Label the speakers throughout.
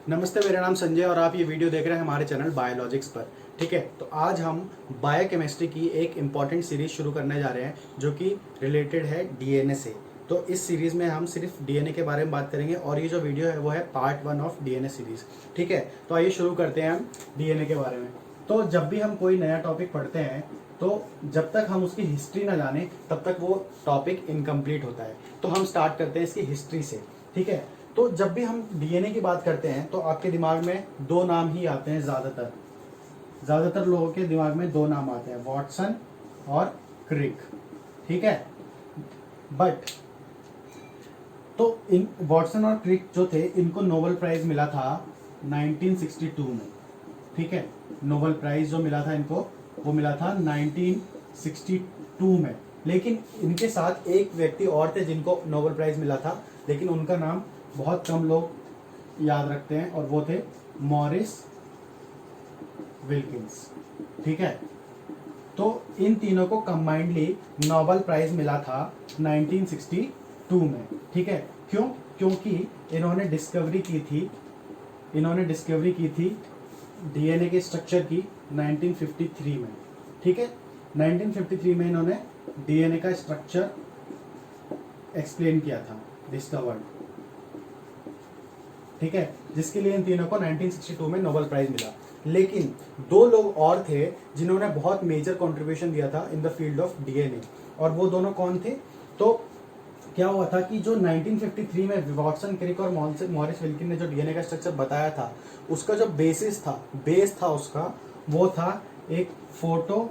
Speaker 1: नमस्ते, मेरा नाम संजय और आप ये वीडियो देख रहे हैं हमारे चैनल बायोलॉजिक्स पर। ठीक है, तो आज हम बायोकेमिस्ट्री की एक इम्पॉर्टेंट सीरीज शुरू करने जा रहे हैं जो कि रिलेटेड है डीएनए से। तो इस सीरीज़ में हम सिर्फ डीएनए के बारे में बात करेंगे और ये जो वीडियो है वो है पार्ट 1 ऑफ डीएनए सीरीज़। ठीक है, तो आइए शुरू करते हैं हम डीएनए के बारे में। तो जब भी हम कोई नया टॉपिक पढ़ते हैं तो जब तक हम उसकी हिस्ट्री ना जाने तब तक वो टॉपिक इनकम्प्लीट होता है। तो हम स्टार्ट करते हैं इसकी हिस्ट्री से। ठीक है, तो जब भी हम डीएनए की बात करते हैं तो आपके दिमाग में दो नाम ही आते हैं। ज़्यादातर लोगों के दिमाग में दो नाम आते हैं, वॉटसन और क्रिक। ठीक है, बट तो इन वॉटसन और क्रिक जो थे इनको नोबेल प्राइज मिला था 1962 में। ठीक है, नोबेल प्राइज जो मिला था इनको वो मिला था 1962 में। लेकिन इनके साथ एक व्यक्ति और थे जिनको नोबेल प्राइज मिला था, लेकिन उनका नाम बहुत कम लोग याद रखते हैं और वो थे मॉरिस विल्किंस। ठीक है, तो इन तीनों को कंबाइंडली नोबेल प्राइज मिला था 1962 में। ठीक है, क्यों? क्योंकि इन्होंने डिस्कवरी की थी डीएनए के स्ट्रक्चर की 1953 में। ठीक है, 1953 में इन्होंने डीएनए का स्ट्रक्चर एक्सप्लेन किया था, डिस्कवर्ड। ठीक है, जिसके लिए इन तीनों को 1962 में नोबेल प्राइज मिला। लेकिन दो लोग और थे जिन्होंने बहुत मेजर कंट्रीब्यूशन दिया था in the field of DNA, और वो दोनों कौन थे? तो क्या हुआ था कि जो 1953 में वॉटसन, क्रिक और मॉरिस विल्किन ने जो डीएनए का स्ट्रक्चर बताया था, उसका जो बेस था उसका, वो था एक फोटो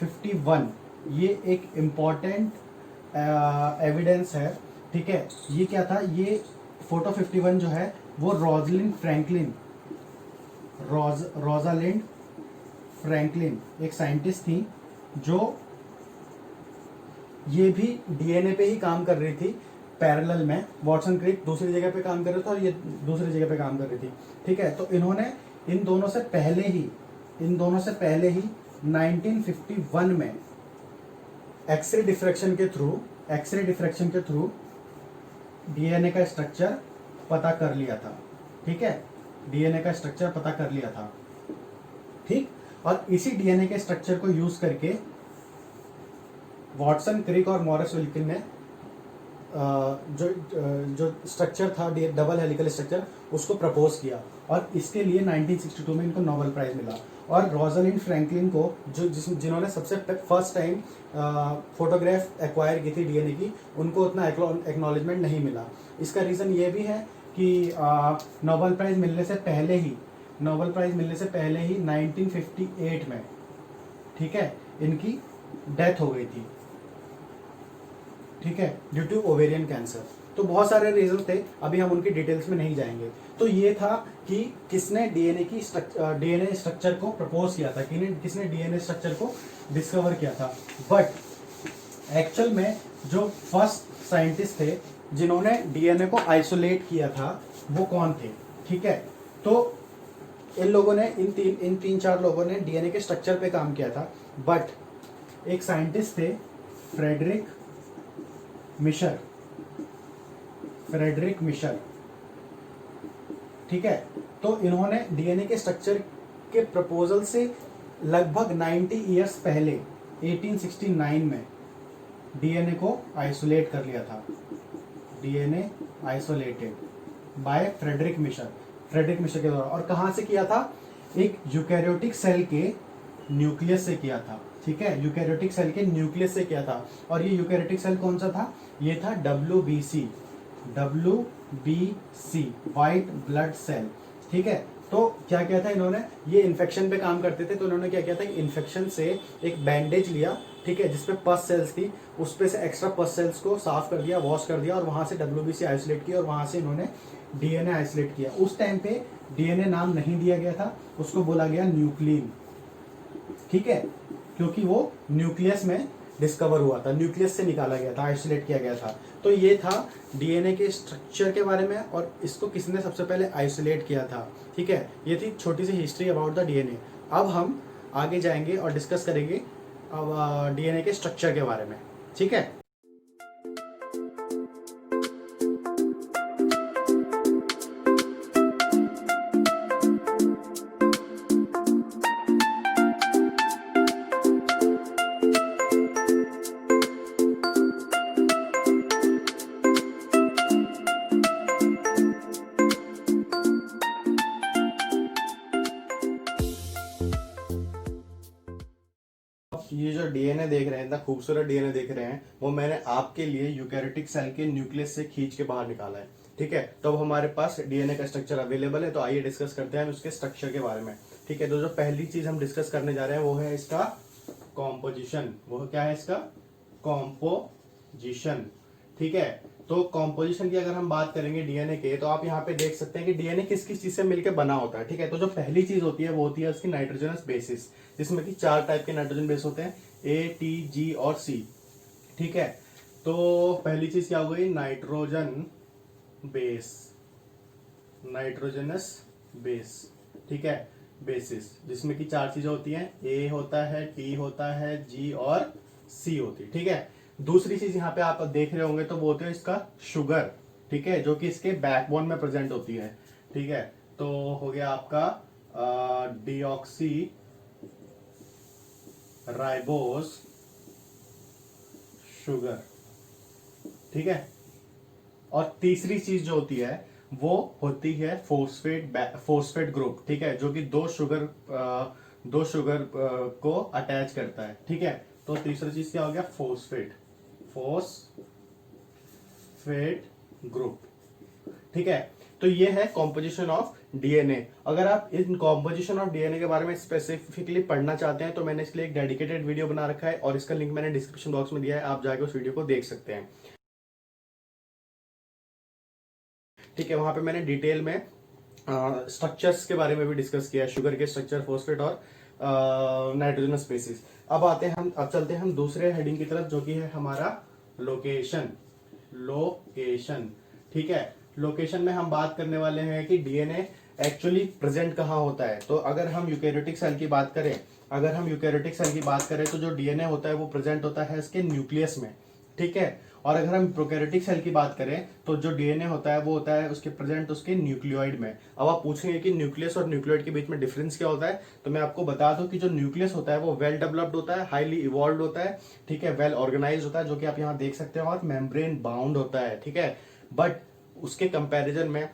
Speaker 1: 51। ये एक इम्पॉर्टेंट एविडेंस है। ठीक है, ये क्या था? ये फोटो 51 जो है वो रोजालिंड फ्रैंकलिन एक साइंटिस्ट थी जो ये भी डीएनए पे ही काम कर रही थी पैरेलल में। वॉटसन, क्रिक दूसरी जगह पे काम कर रहे थे और ये दूसरी जगह पे काम कर रही थी। ठीक है, तो इन्होंने इन दोनों से पहले ही 1951 में एक्सरे डिफ्रैक्शन के थ्रू डीएनए का स्ट्रक्चर पता कर लिया था। ठीक है, डीएनए का स्ट्रक्चर पता कर लिया था। ठीक, और इसी डीएनए के स्ट्रक्चर को यूज करके वॉटसन, क्रिक और मॉरिस विल्किन ने जो स्ट्रक्चर था डबल हेलिकल स्ट्रक्चर, उसको प्रपोज किया और इसके लिए 1962 में इनको नोबेल प्राइज मिला। और रोजालिंड फ्रैंकलिन को जिन्होंने सबसे फर्स्ट टाइम फोटोग्राफ एक्वायर की थी डीएनए की, उनको उतना एक्नॉलेजमेंट नहीं मिला। इसका रीज़न ये भी है कि नोबेल प्राइज मिलने से पहले ही 1958 में, ठीक है, इनकी डेथ हो गई थी। ठीक है, ड्यू टू ओवेरियन कैंसर। तो बहुत सारे रीजन थे, अभी हम उनकी डिटेल्स में नहीं जाएंगे। तो ये था कि किसने डीएनए स्ट्रक्चर को प्रपोज किया था, किसने डीएनए स्ट्रक्चर को डिस्कवर किया था। बट एक्चुअल में जो फर्स्ट साइंटिस्ट थे जिन्होंने डीएनए को आइसोलेट किया था वो कौन थे? ठीक है, तो इन तीन चार लोगों ने डीएनए के स्ट्रक्चर पे काम किया था। बट एक साइंटिस्ट थे फ्रेडरिक मिशर। ठीक है, तो इन्होंने डीएनए के स्ट्रक्चर के प्रपोजल से लगभग 90 इयर्स पहले 1869 में डीएनए को आइसोलेट कर लिया था। DNA isolated by Friedrich Miescher के द्वारा। और कहां से किया था? एक यूकैरियोटिक सेल के न्यूक्लियस से किया था। ठीक है, यूकैरियोटिक सेल के न्यूक्लियस से किया था। और ये यूकैरियोटिक सेल कौन सा था? ये था WBC व्हाइट ब्लड सेल। ठीक है, तो क्या किया था इन्होंने? ये इन्फेक्शन पे काम करते थे, तो इन्होंने क्या किया था? इन्फेक्शन से एक बैंडेज लिया, ठीक है, जिसपे पस सेल्स थी, उस पे से एक्स्ट्रा पस सेल्स को साफ कर दिया, वॉश कर दिया और वहां से WBC आइसोलेट किया और वहां से इन्होंने डीएनए आइसोलेट किया। उस टाइम पे डीएनए नाम नहीं दिया गया था, उसको बोला गया न्यूक्लिन। ठीक है, क्योंकि वो न्यूक्लियस में डिस्कवर हुआ था, न्यूक्लियस से निकाला गया था, आइसोलेट किया गया था। तो ये था डीएनए के स्ट्रक्चर के बारे में और इसको किसने सबसे पहले आइसोलेट किया था। ठीक है, ये थी छोटी सी हिस्ट्री अबाउट द डीएनए। अब हम आगे जाएंगे और डिस्कस करेंगे अब डीएनए के स्ट्रक्चर के बारे में। ठीक है, ये जो डीएनए देख रहे हैं, इतना खूबसूरत डीएनए देख रहे हैं, वो मैंने आपके लिए यूकैरियोटिक सेल के न्यूक्लियस से खींच के बाहर निकाला है। ठीक है, तो अब हमारे पास डीएनए का स्ट्रक्चर अवेलेबल है, तो आइए डिस्कस करते हैं हम उसके स्ट्रक्चर के बारे में। ठीक है, तो जो पहली चीज हम डिस्कस करने जा रहे हैं वो है इसका कॉम्पोजिशन। वो क्या है इसका कॉम्पोजिशन। ठीक है, तो कॉम्पोजिशन की अगर हम बात करेंगे डीएनए के, तो आप यहाँ पे देख सकते हैं कि डीएनए किस किस चीज से मिलकर बना होता है। ठीक है, तो जो पहली चीज होती है वो होती है उसकी नाइट्रोजनस बेसिस, जिसमें कि 4 टाइप के नाइट्रोजन बेस होते हैं, ए, टी, जी और सी। ठीक है, तो पहली चीज क्या हो गई, नाइट्रोजन बेस, नाइट्रोजनस बेस। ठीक है, बेसिस, जिसमें कि 4 चीजें होती हैं, ए होता है, टी होता है, जी और सी होती है। ठीक है, दूसरी चीज यहाँ पे आप देख रहे होंगे तो वो होती है इसका शुगर। ठीक है, जो कि इसके बैकबोन में प्रेजेंट होती है। ठीक है, तो हो गया आपका डीऑक्सी राइबोज शुगर। ठीक है, और तीसरी चीज जो होती है वो होती है फोस्फेट ग्रुप। ठीक है, जो कि दो शुगर को अटैच करता है। ठीक है, तो तीसरी चीज क्या हो गया, फोस्फेट ग्रुप। ठीक है, तो ये है कॉम्पोजिशन ऑफ डीएनए। अगर आप इन कॉम्पोजिशन ऑफ डीएनए के बारे में स्पेसिफिकली पढ़ना चाहते हैं तो मैंने इसके लिए एक डेडिकेटेड वीडियो बना रखा है और इसका लिंक मैंने डिस्क्रिप्शन बॉक्स में दिया है, आप जाके उस वीडियो को देख सकते हैं। ठीक है, वहां पे मैंने डिटेल में स्ट्रक्चर्स के बारे में भी डिस्कस किया है, शुगर के स्ट्रक्चर, फोस्फेट और नाइट्रोजनस बेसिस। अब चलते हैं हम दूसरे हेडिंग की तरफ, जो कि है हमारा लोकेशन। ठीक है, लोकेशन में हम बात करने वाले हैं कि डीएनए एक्चुअली प्रेजेंट कहाँ होता है। तो अगर हम यूकैरियोटिक सेल की बात करें तो जो डीएनए होता है वो प्रेजेंट होता है इसके न्यूक्लियस में। ठीक है, और अगर हम प्रोकैरियोटिक सेल की बात करें तो जो डीएनए होता है वो होता है उसके प्रेजेंट उसके न्यूक्लियोइड में। अब आप पूछेंगे कि न्यूक्लियस और न्यूक्लियोइड के बीच में डिफरेंस क्या होता है, तो मैं आपको बता दूं कि जो न्यूक्लियस होता है वो वेल डेवलप्ड होता है, हाईली इवॉल्व होता है। ठीक है, वेल ऑर्गेनाइज होता है, जो कि आप यहाँ देख सकते हैं, और मेम्ब्रेन बाउंड होता है। ठीक है, बट उसके कंपैरिजन में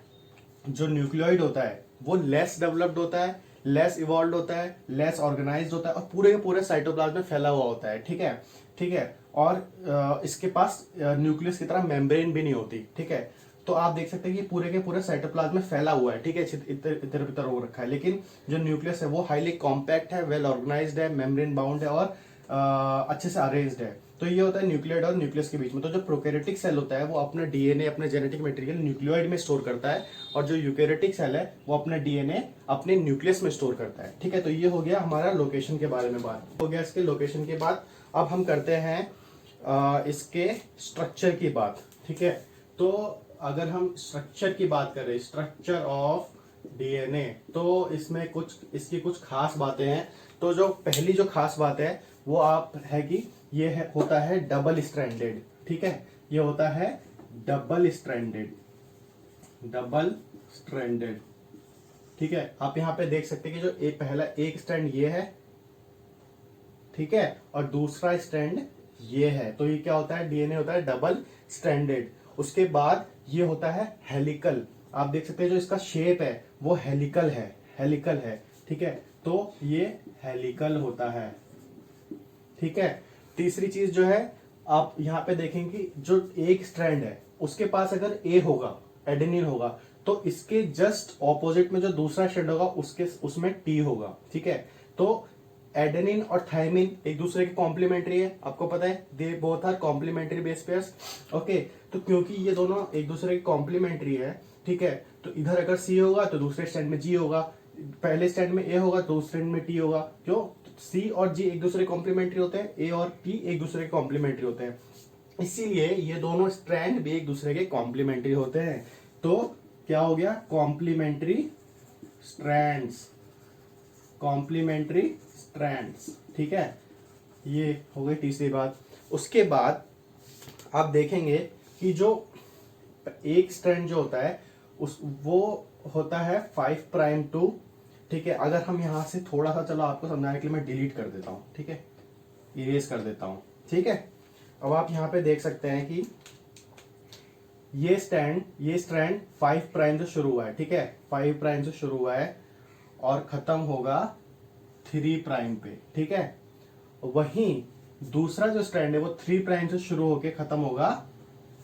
Speaker 1: जो न्यूक्लियोइड होता है वो लेस डेवलप्ड होता है, लेस इवॉल्व होता है, लेस ऑर्गेनाइज्ड होता है और पूरे के पूरे साइटोप्लाज्म में फैला हुआ होता है। ठीक है, और इसके पास न्यूक्लियस की तरह मेम्ब्रेन भी नहीं होती। ठीक है, तो आप देख सकते हैं कि पूरे के पूरे साइटोप्लाज्म में फैला हुआ है। ठीक है, इधर उधर हो रखा है, लेकिन जो न्यूक्लियस है वो हाईली कॉम्पैक्ट है, वेल ऑर्गेनाइज्ड है, मेम्ब्रेन बाउंड है और अच्छे से अरेंज्ड है। तो ये होता है न्यूक्लियोइड और न्यूक्लियस के बीच में। तो जो प्रोकैरियोटिक सेल होता है वो अपना डीएनए, अपने जेनेटिक मटेरियल न्यूक्लियोइड में स्टोर करता है, और जो यूकैरियोटिक सेल है वो अपना डीएनए अपने न्यूक्लियस में स्टोर करता है। ठीक है, तो ये हो गया हमारा लोकेशन के बारे में बात हो गया। इसके लोकेशन के बाद अब हम करते हैं इसके स्ट्रक्चर की बात। ठीक है, तो अगर हम स्ट्रक्चर की बात करें, स्ट्रक्चर ऑफ डीएनए, तो इसमें इसकी कुछ खास बातें हैं। तो जो पहली जो खास बात है वो आप है कि होता है डबल स्ट्रैंडेड। ठीक है, ये होता है डबल स्ट्रैंडेड। ठीक है, आप यहाँ पे देख सकते हैं कि जो पहला एक स्ट्रैंड ये है, ठीक है, और दूसरा स्ट्रैंड ये है। तो ये क्या होता है, डीएनए होता है डबल स्ट्रैंडेड। उसके बाद ये होता है हेलिकल। आप देख सकते हैं जो इसका शेप है वो हेलिकल है। ठीक है, तो ये हेलिकल होता है। ठीक है, तीसरी चीज जो है आप यहाँ पे देखेंगे कि जो एक स्ट्रैंड है उसके पास अगर ए होगा, एडेनिन होगा, तो इसके जस्ट ऑपोजिट में जो दूसरा स्ट्रैंड होगा उसमें टी होगा। ठीक है, तो एडेनिन और थायमिन एक दूसरे के कॉम्प्लीमेंट्री है, आपको पता है, they both are complementary base pairs. Okay, तो क्योंकि ये दोनों एक दूसरे के कॉम्प्लीमेंट्री है, ठीक है, तो इधर अगर सी होगा तो दूसरे स्टैंड में जी होगा, पहले स्टैंड में ए होगा तो दूसरे स्टैंड में टी होगा। क्यों, सी और जी एक दूसरे कॉम्प्लीमेंट्री होते हैं, ए और टी एक दूसरे के कॉम्प्लीमेंट्री होते हैं, इसीलिए ये दोनों स्ट्रैंड भी एक दूसरे के कॉम्प्लीमेंट्री होते हैं। तो क्या हो गया, कॉम्प्लीमेंट्री स्ट्रैंड्स। ठीक है, ये हो गई तीसरी बात। उसके बाद आप देखेंगे कि जो एक स्ट्रैंड जो होता है वो होता है 5'2। ठीक है, अगर हम यहां से थोड़ा सा, चलो आपको समझाने के लिए मैं डिलीट कर देता हूं, ठीक है, इरेज कर देता हूं। ठीक है, अब आप यहां पे देख सकते हैं कि ये स्ट्रैंड 5' से शुरू हुआ है। ठीक है, 5' से शुरू हुआ है और खत्म होगा 3' पे। ठीक है, वहीं दूसरा जो स्ट्रैंड है वो 3 प्राइम से शुरू होके खत्म होगा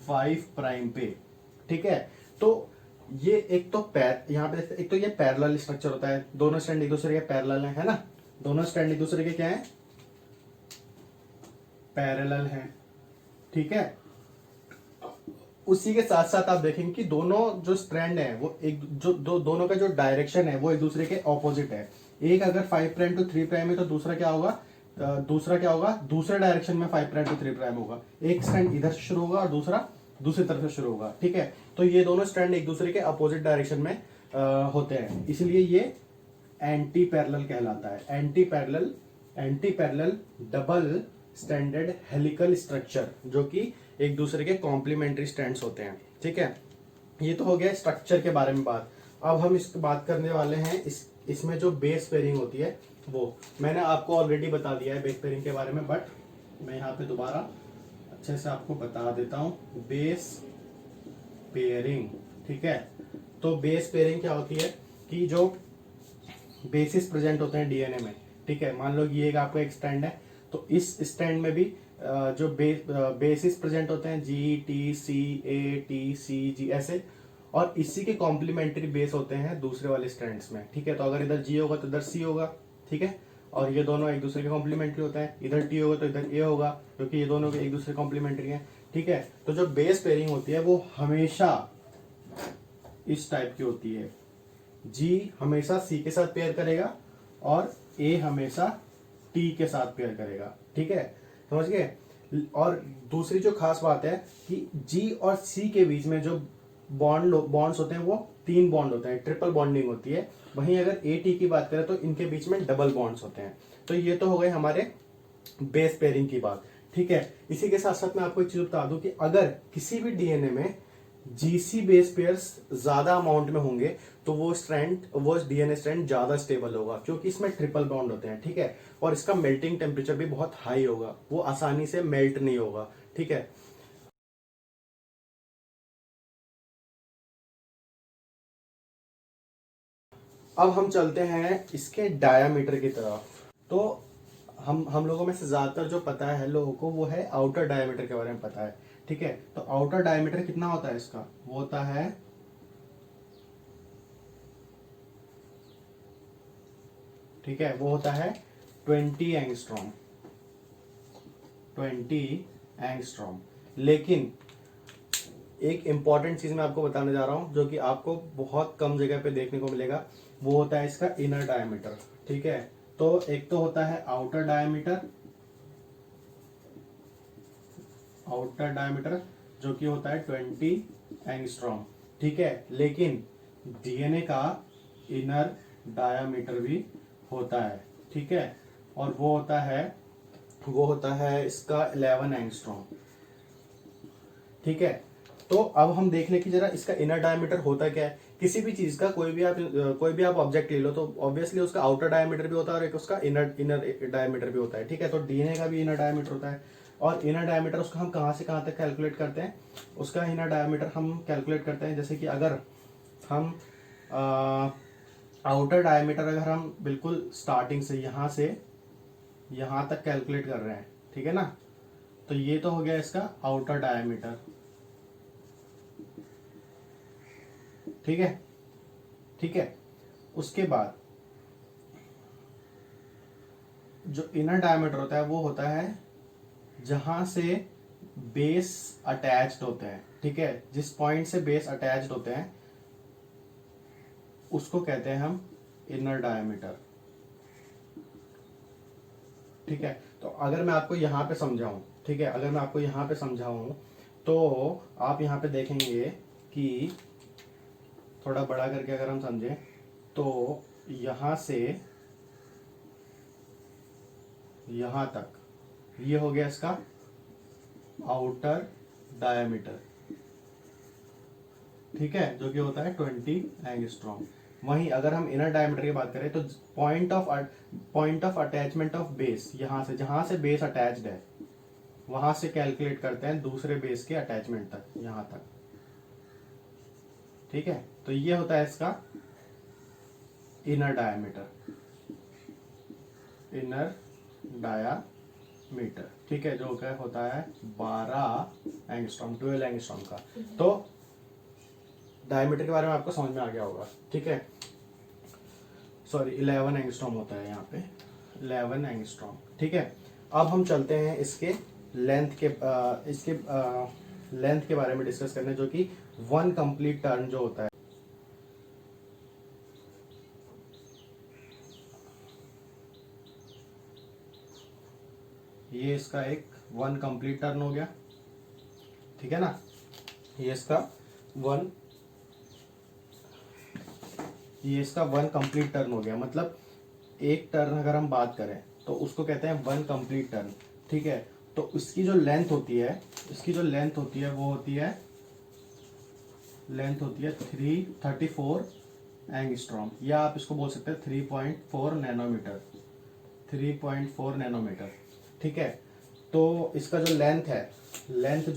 Speaker 1: 5 प्राइम पे। ठीक है, तो ये एक तो यहाँ पे देखते, एक तो ये पैरेलल स्ट्रक्चर होता है, दोनों स्ट्रैंड एक दूसरे के पैरेलल है ना, दोनों स्ट्रैंड एक दूसरे के क्या है, पैरेलल है। ठीक है, उसी के साथ साथ आप देखेंगे कि दोनों जो स्ट्रैंड है वो एक जो दोनों का जो डायरेक्शन है वो एक दूसरे के ऑपोजिट है। एक अगर 5 प्राइम टू 3 प्राइम है तो दूसरा क्या होगा, दूसरे डायरेक्शन में 5 प्राइम टू 3 प्राइम होगा। एक स्ट्रैंड इधर से शुरू होगा और दूसरा दूसरी तरफ से शुरू होगा। ठीक है, तो ये दोनों स्ट्रैंड एक दूसरे के अपोजिट डायरेक्शन में होते हैं, इसलिए ये एंटी पैरेलल कहलाता है। Anti parallel double standard helical structure, जो कि एक दूसरे के कॉम्प्लीमेंट्री स्ट्रैंड्स होते हैं। ठीक है, ये तो हो गया स्ट्रक्चर के बारे में बात। अब हम इस बात करने वाले हैं इसमें जो बेस पेयरिंग होती है वो मैंने आपको ऑलरेडी बता दिया है बेस पेयरिंग के बारे में, बट मैं यहाँ पे दोबारा अच्छे से आपको बता देता हूँ बेस पेयरिंग। ठीक है, तो बेस पेयरिंग क्या होती है कि जो बेसिस प्रेजेंट होते हैं डीएनए में। ठीक है, मान लो ये आपका एक स्टैंड है, तो इस स्टैंड में भी जो बेसिस प्रेजेंट होते हैं G T C A T C जी ऐसे, और इसी के कॉम्प्लीमेंट्री बेस होते हैं दूसरे वाले स्टैंड्स में। ठीक है, तो अगर इधर जी होगा तो इधर सी होगा। ठीक है, और ये दोनों एक दूसरे के कॉम्प्लीमेंट्री होता है, इधर टी होगा तो इधर ए होगा, क्योंकि ये दोनों एक दूसरे कॉम्प्लीमेंट्री हैं। ठीक है, तो जो बेस पेयरिंग होती है वो हमेशा इस टाइप की होती है, जी हमेशा सी के साथ पेयर करेगा और ए हमेशा टी के साथ पेयर करेगा। ठीक है, समझ गए। और दूसरी जो खास बात है कि जी और सी के बीच में जो बॉन्ड्स होते हैं वो 3 बॉन्ड होते हैं, ट्रिपल बॉन्डिंग होती है। वहीं अगर ए टी की बात करें तो इनके बीच में डबल बॉन्ड्स होते हैं। तो ये तो हो गए हमारे बेस पेयरिंग की बात। ठीक है, इसी के साथ साथ मैं आपको एक चीज बता दूं कि अगर किसी भी डीएनए में जीसी बेस पेयर्स ज्यादा अमाउंट में होंगे तो वो डीएनए स्ट्रैंड ज्यादा स्टेबल होगा, क्योंकि इसमें ट्रिपल बॉन्ड होते हैं। ठीक है, और इसका मेल्टिंग टेम्परेचर भी बहुत हाई होगा, वो आसानी से मेल्ट नहीं होगा। ठीक है, अब हम चलते हैं इसके डायामीटर की तरफ। तो हम लोगों में से ज्यादातर जो पता है लोगों को वो है आउटर डायमीटर के बारे में पता है। ठीक है, तो आउटर डायमीटर कितना होता है इसका, वो होता है, ठीक है, वो होता है 20 एंगस्ट्रॉम। 20 एंगस्ट्रॉम। लेकिन एक इंपॉर्टेंट चीज मैं आपको बताने जा रहा हूं जो कि आपको बहुत कम जगह पे देखने को मिलेगा, वो होता है इसका इनर डायमीटर। ठीक है, तो एक तो होता है आउटर डायमीटर, जो कि होता है 20 एंगस्ट्रॉम। ठीक है, लेकिन डीएनए का इनर डायमीटर भी होता है। ठीक है, और वो होता है इसका 11 एंगस्ट्रॉम। ठीक है, तो अब हम देख लें कि जरा इसका इनर डायमीटर होता क्या है। किसी भी चीज का कोई भी आप ऑब्जेक्ट ले लो तो ऑब्वियसली उसका आउटर डायमीटर भी होता है और एक उसका इनर इनर डायमीटर भी होता है। ठीक है, तो डीएनए का भी इनर डायमीटर होता है, और इनर डायमीटर उसका हम कहाँ से कहाँ तक कैलकुलेट करते हैं, उसका इनर डायमीटर हम कैलकुलेट करते हैं जैसे कि अगर हम आउटर डायमीटर अगर हम बिल्कुल स्टार्टिंग से यहाँ तक कैलकुलेट कर रहे हैं, ठीक है ना, तो ये तो हो गया इसका आउटर डायमीटर। ठीक है, ठीक है, उसके बाद जो इनर डायमीटर होता है वो होता है जहां से बेस अटैच्ड होते हैं। ठीक है, जिस पॉइंट से बेस अटैच्ड होते हैं उसको कहते हैं हम इनर डायमीटर। ठीक है, तो अगर मैं आपको यहां पे समझाऊं, ठीक है, अगर मैं आपको यहां पे समझाऊं तो आप यहां पे देखेंगे कि थोड़ा बड़ा करके अगर हम समझें तो यहां से यहां तक ये हो गया इसका आउटर डायमीटर। ठीक है, जो कि होता है 20 एंगस्ट्रॉम। वहीं अगर हम इनर डायमीटर की बात करें तो point of attachment of base, यहां से जहां से बेस अटैच्ड है वहां से कैलकुलेट करते हैं दूसरे बेस के अटैचमेंट तक, यहां तक। ठीक है, तो ये होता है इसका inner diameter, inner diameter. Metre, ठीक है, जो क्या होता है 12 एंगस्ट्रॉम, 12 एंगस्ट्रॉम का। तो डायमीटर के बारे में आपको समझ में आ गया होगा, ठीक है, सॉरी 11 एंगस्ट्रॉम होता है यहाँ पे, 11 एंगस्ट्रॉम, ठीक है। अब हम चलते हैं इसके लेंथ के बारे में डिस्कस करने, जो कि 1 कंप्लीट टर्न जो होता है। ये इसका एक 1 कंप्लीट टर्न हो गया, ठीक है ना, ये इसका 1 कंप्लीट टर्न हो गया। मतलब एक टर्न अगर हम बात करें तो उसको कहते हैं 1 कंप्लीट टर्न, ठीक है। तो इसकी जो लेंथ होती है, वो होती है 334 एंगस्ट्रॉम, या आप इसको बोल सकते हैं 3.4 नैनोमीटर, 3.4 नैनोमीटर, ठीक है। तो इसका जो लेंथ है, लेंथ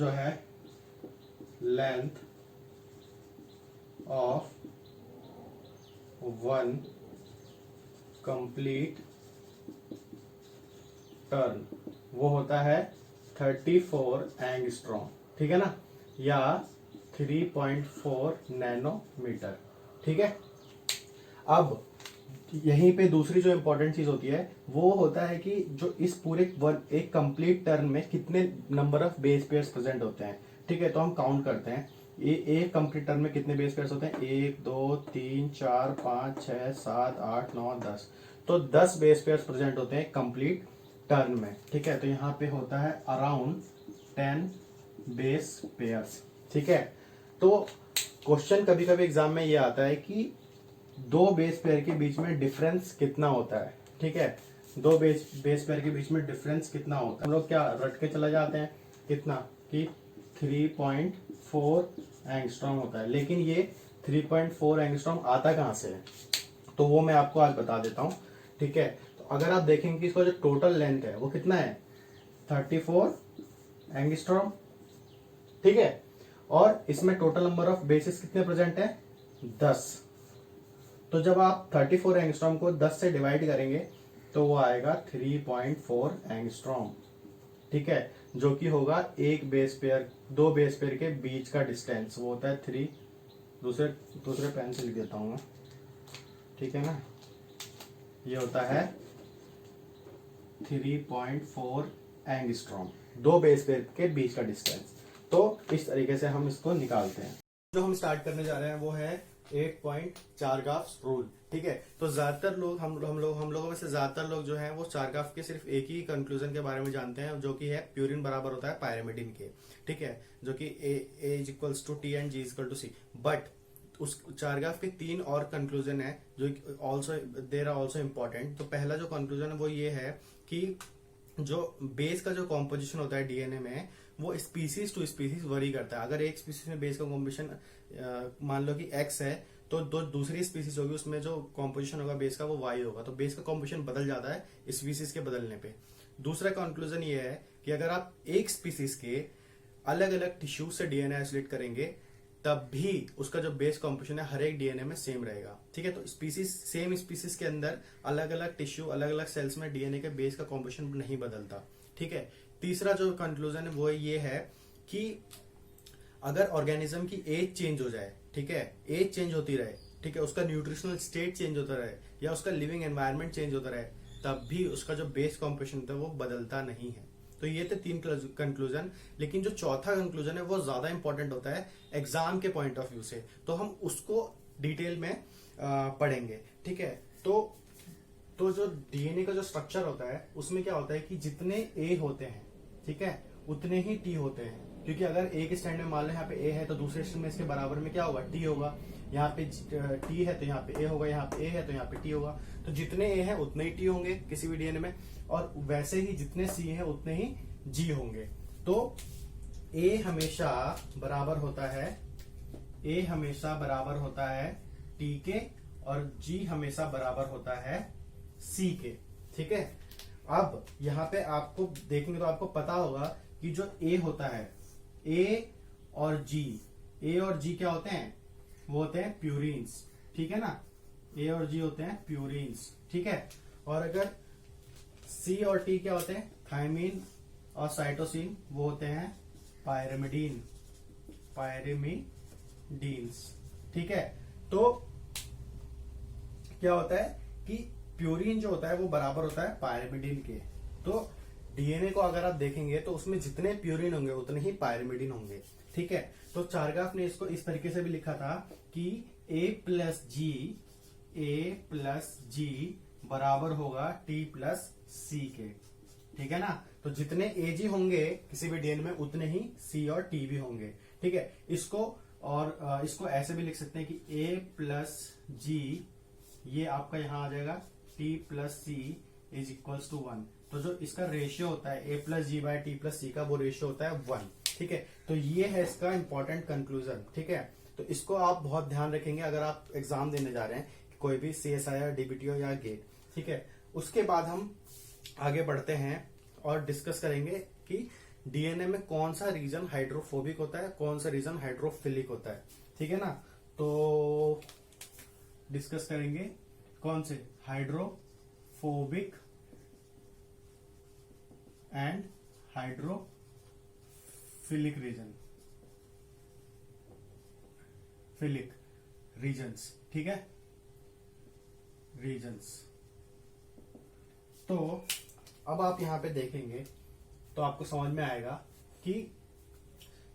Speaker 1: ऑफ 1 कंप्लीट टर्न वो होता है 34 एंगस्ट्रॉम, ठीक है ना, या 3.4 नैनोमीटर, ठीक है। अब यहीं पे दूसरी जो इंपॉर्टेंट चीज होती है वो होता है कि जो इस पूरे एक कंप्लीट टर्न में कितने number of base pairs present होते हैं, ठीक है। तो हम काउंट करते हैं, एक कंप्लीट टर्न में कितने बेस पेयर्स होते हैं, 1 2 3 4 5 6 7 8 9 10, तो 10 बेस पेयर्स प्रेजेंट होते हैं कंप्लीट टर्न में, ठीक है। तो यहाँ पे होता है अराउंड 10 बेस पेयर्स, ठीक है। तो क्वेश्चन कभी कभी एग्जाम में ये आता है कि 2 बेस पेयर के बीच में डिफरेंस कितना होता है, ठीक है, 2 बेस पेयर के बीच में डिफरेंस कितना होता है। हम लोग क्या रट के चला जाते हैं कितना कि 3.4 एंगस्ट्रॉम होता है, लेकिन ये 3.4 एंगस्ट्रॉम आता कहाँ से है, तो वो मैं आपको आज बता देता हूँ, ठीक है। तो अगर आप देखेंगे कि इसका जो टोटल लेंथ है वो कितना है 34 एंगस्ट्रॉम, ठीक है, और इसमें टोटल नंबर ऑफ बेसिस कितने प्रेजेंट है 10। तो जब आप 34 एंगस्ट्रॉम को 10 से डिवाइड करेंगे तो वो आएगा 3.4 एंगस्ट्रॉम, ठीक है, जो कि होगा एक बेस पेयर, 2 बेस पेयर के बीच का डिस्टेंस, वो होता है 3, दूसरे पेन से लिख देता हूं मैं, ठीक है ना, ये होता है 3.4 एंगस्ट्रॉम, 2 बेस पेयर के बीच का डिस्टेंस। तो इस तरीके से हम इसको निकालते हैं। जो हम स्टार्ट करने जा रहे हैं वो है 8 चारगाफ रूल, ठीक है। तो ज्यादातर लोग हम लोगों में से ज्यादातर लोग जो हैं वो चारगाफ के सिर्फ एक ही कंक्लूजन के बारे में जानते हैं, जो कि है प्यूरिन बराबर होता है पायरिमिडिन के, ठीक है, जो कि A is equals to T and G is equal to C। But उस चारगाफ के 3 और कंक्लूजन है जो also there are also important. तो पहला जो कंक्लूजन है वो ये है कि जो बेस का जो कॉम्पोजिशन होता है डीएनए में वो स्पीसीज टू स्पीसीज वरी करता है। अगर एक स्पीसीज में बेस का कॉम्पोजिशन मान लो कि एक्स है, तो दूसरी स्पीसीज होगी उसमें जो कॉम्पोजिशन होगा बेस का वो वाई होगा। तो बेस का कॉम्पोजिशन बदल जाता है स्पीसीज के बदलने पे। दूसरा कंक्लूजन ये है कि अगर आप एक स्पीसीज के अलग अलग टिश्यू से डीएनए आइसोलेट करेंगे तब भी उसका जो बेस कॉम्पोजिशन है हर एक डीएनए में सेम रहेगा, ठीक है। तो सेम स्पीसीज के अंदर अलग अलग टिश्यू अलग अलग सेल्स में डीएनए के बेस का कॉम्पोजिशन नहीं बदलता, ठीक है। तीसरा जो कंक्लूजन है वो ये है कि अगर ऑर्गेनिज्म की एज चेंज हो जाए, ठीक है, एज चेंज होती रहे, ठीक है, उसका न्यूट्रिशनल स्टेट चेंज होता रहे या उसका लिविंग एनवायरनमेंट चेंज होता रहे, तब भी उसका जो बेस कॉम्पोजिशन होता है वो बदलता नहीं है। तो ये थे 3 कंक्लूजन। लेकिन जो चौथा कंक्लूजन है वो ज्यादा इंपॉर्टेंट होता है एग्जाम के पॉइंट ऑफ व्यू से, तो हम उसको डिटेल में पढ़ेंगे, ठीक है। तो जो डीएनए का जो स्ट्रक्चर होता है उसमें क्या होता है कि जितने ए होते हैं, ठीक है, उतने ही टी होते हैं। क्योंकि अगर एक स्टैंड में मान लो यहाँ पे ए है तो दूसरे स्टैंड में इसके बराबर में क्या होगा टी होगा। यहाँ पे टी है तो यहाँ पे ए होगा, यहाँ पे ए है तो यहाँ पे टी होगा। तो जितने ए है उतने ही टी होंगे किसी भी डीएनए में, और वैसे ही जितने सी है उतने ही जी होंगे। तो ए हमेशा बराबर होता है टी के, और जी हमेशा बराबर होता है सी के, ठीक है। अब यहाँ पे आपको देखेंगे तो आपको पता होगा कि जो ए होता है, ए और जी क्या होते हैं, वो होते हैं प्यूरिन्स, ठीक है ना। ए और जी होते हैं प्यूरिन्स, ठीक है। और अगर सी और टी क्या होते हैं, थायमीन और साइटोसिन वो होते हैं पायरिमिडीन, पायरिमिडीन्स। ठीक है, तो क्या होता है कि प्यूरिन जो होता है वो बराबर होता है पायरिमिडीन के। तो डीएनए को अगर आप देखेंगे तो उसमें जितने प्यूरिन होंगे उतने ही पायरिमिडीन होंगे। ठीक है, तो चारगाफ ने इसको इस तरीके से भी लिखा था कि A प्लस जी बराबर होगा T प्लस सी के। ठीक है ना, तो जितने Ag होंगे किसी भी डीएनए में उतने ही C और T भी होंगे। ठीक है, इसको ऐसे भी लिख सकते हैं कि A प्लस जी, ये आपका यहां आ जाएगा T plus C is equals to 1। तो जो इसका रेशियो होता है A plus G by T plus C का, वो रेशियो होता है 1। ठीक है, तो ये है इसका इंपॉर्टेंट कंक्लूजन। ठीक है, तो इसको आप बहुत ध्यान रखेंगे अगर आप एग्जाम देने जा रहे हैं, कोई भी CSI या DBTO या गेट। ठीक है, उसके बाद हम आगे बढ़ते हैं और डिस्कस करेंगे कि डीएनए में कौन सा रीजन हाइड्रोफोबिक होता है, कौन सा रीजन हाइड्रोफिलिक होता है। ठीक है ना, तो डिस्कस करेंगे कौन से हाइड्रोफोबिक एंड हाइड्रोफिलिक रीजन्स। ठीक है, रीजन्स। तो अब आप यहां पे देखेंगे तो आपको समझ में आएगा कि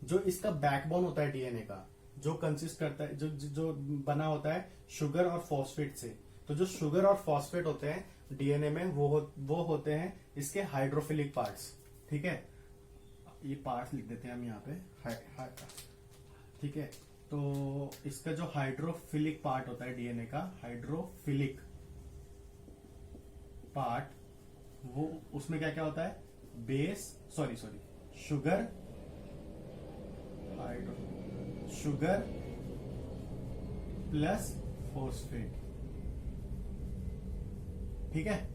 Speaker 1: जो इसका बैकबोन होता है डीएनए का, जो कंसिस्ट करता है, जो बना होता है शुगर और फॉस्फेट से। तो जो शुगर और फॉस्फेट होते हैं डीएनए में वो होते हैं इसके हाइड्रोफिलिक पार्ट्स। ठीक है, ये पार्ट्स लिख देते हैं हम यहाँ पे ठीक है, तो इसका जो हाइड्रोफिलिक पार्ट होता है डीएनए का, हाइड्रोफिलिक पार्ट, वो उसमें क्या क्या होता है, शुगर प्लस फॉस्फेट। ठीक है,